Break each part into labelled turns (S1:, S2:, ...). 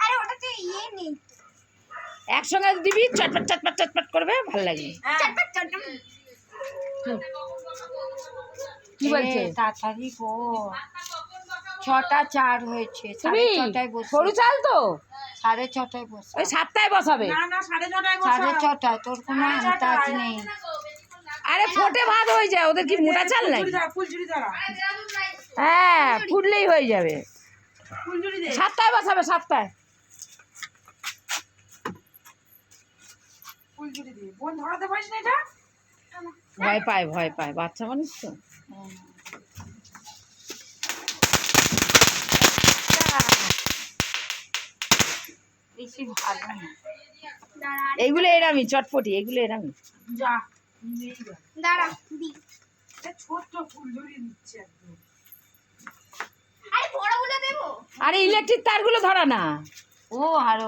S1: আরে ওটাতে ইয়ে নেই,
S2: একসঙ্গে দিবি চটপট চটপট চটপট করবে, ভালো লাগবে।
S1: চটপট চটপট।
S2: কি বলছে?
S1: তাড়াতাড়ি কর, 6টা 4 হয়েছে,
S2: তুমি
S1: 6:30টায় বসে।
S2: সরু চাল তো
S1: 6:30টায় বসে।
S2: ওই 7টায় বসাবে।
S3: না না 6:30টায় বসা।
S1: 6:30টায় তোর কোনো আন্দাজ নেই।
S2: আরে ফোটে ভাত হয়ে যায়, ওদের কি মোটা চাল নাই?
S3: ফুলঝুরি দাঁড়া,
S2: হ্যাঁ ফুটলেই হয়ে যাবে।
S3: ফুলঝুরি দে।
S2: 7টায় বসাবে, 7টায়।
S3: ফুলঝুরি দে। বোন ধরাতে পারিস না এটা?
S2: ভয় পায়, ভয় পায়, বাচ্চা মানুষ তো।
S1: বেশি ভালো না।
S2: এইগুলো এরামি চটপটি, এগুলো এরামি।
S3: যা নিয়েই যা।
S1: দাঁড়া দি।
S3: এটা ছোট্ট ফুলঝুরি দিচ্ছে একদম।
S1: আরে বড়গুলো দেবো।
S2: আরে ইলেকট্রিক তারগুলো ধরা না,
S1: ও আরো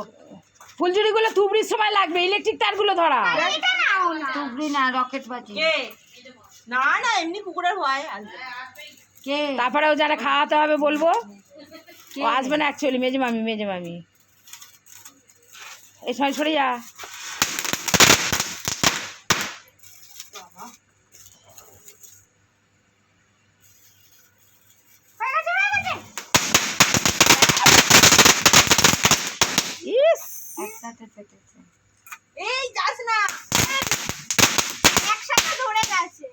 S2: ফুলঝুরিগুলো থুবড়ির সময় লাগবে, ইলেকট্রিক তারগুলো ধরা।
S1: এটা নাও না, টুকরি না, রকেট বাজি।
S3: কে? না না এমনি কুকুরের ভয় আসবে।
S1: কে?
S2: তারপরেও যারা খাওয়াতে হবে বলবো, ও আসবে না অ্যাকচুয়ালি, মেজে মামি, মেজে মামি। এই সময় সরে যা।
S1: হয়ে গেছে, হয়ে গেছে।
S2: ইস,
S1: একসাথে পেটেছে।
S3: এই যাস না।
S1: একসাথে ধরে গেছে।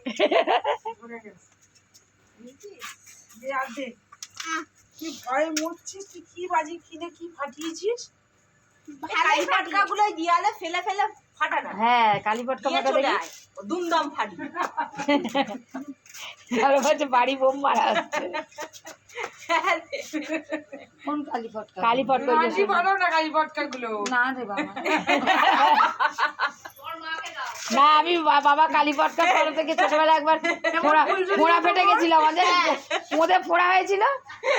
S3: ধরে গেছে। দে আর দে। কি ভয়ে মরছিস তুই, কি বাজি কিনে কি ফাটিয়েছিস?
S1: ভালোই
S3: পাটকা গুলো দিয়ালে ফেলে ফেলে ফাটা না।
S2: হ্যাঁ কালী পটকা
S3: দিয়ে
S2: ফাটা
S3: চলে
S2: দেখি।
S3: আয়, ও দুমদাম ফাটি।
S2: আর বলছে বাড়ি বোম মারা হচ্ছে।
S1: কোন কালী পটকা?
S2: কালী পটকা ওই যে
S3: মাটি বানাও না কালী পাটকা গুলো।
S1: না রে বাবা।
S2: না আমি বাবা কালী পটকা পরে থেকে ছোটবেলা একবার ফোড়া ফেটে গেছিল আমাদের, ওদের ফোড়া হয়েছিল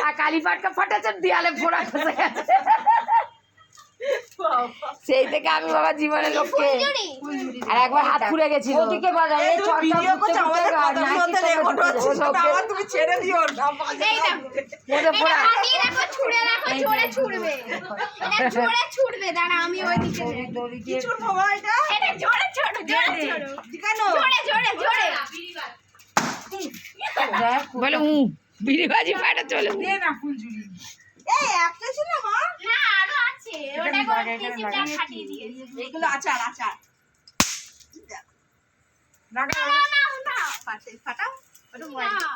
S2: আর কালী পটকা ফাটাচ্ছে, দেয়ালে ফোড়া খসে গেছে। সেই থেকে আমি বাবা জীবনে লোককে, আর একবার হাত পুড়ে গেছিল।
S1: ওদিকে বাজা, এই
S3: তুমি
S1: চটটা
S3: ভিডিও
S1: ঘুরতে
S3: করছো,
S1: ঘুরতে
S3: আমাদের কথার মধ্যে রেকর্ড হচ্ছে না, আবার তুমি ছেড়ে দিও না।
S1: এই না,
S2: ওদের ফোড়া
S1: হাতিয়ে রাখো, ছুঁড়ে রাখো, জোরে ছুঁড়বে। এটা জোরে ছুঁড়বে, দাঁড়া আমি ওইদিকে যাই।
S3: কি ছুটবো বাবা এটা?
S1: এটা জোরে ছোড়ো, জোরে ছোড়ো।
S3: কেন?
S1: জোরে জোরে জোরে।
S2: বলে বিড়িবাজি ফাটা চলে।
S3: দে না ফুলঝুরি। এই একটা ছিল মা।
S1: না আরো আছে, ওটা কিসিটা ফাটিয়ে দিয়েছে।
S3: এগুলো আচার আচার। লাগা
S1: না না না,
S3: পাশে ফাটাও। ওটা
S1: না।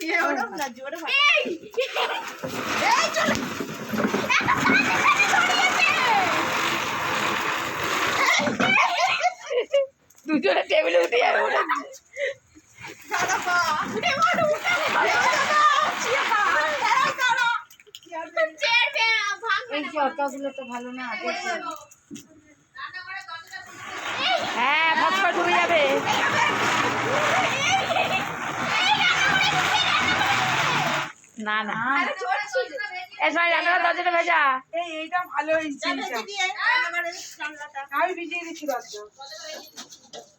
S3: ইয়ে ওটা না জোরে ফাটাও।
S1: এই
S3: এই চলে।
S1: এত সামনে ছড়িয়েছে।
S2: দুজনে টেবিলে উঠে যাবে।
S3: দাঁড়া মা।
S1: উঠে বড় উঠে
S3: এই
S1: চটকাগুলো তো ভালো না।
S2: হ্যাঁ ফসফর ডুবে যাবে। না না এই সময় রান্নার দরজাটা ভেজা।
S3: এইটা ভালো হয়েছে। আমি ভিজিয়ে দিচ্ছি দরজা।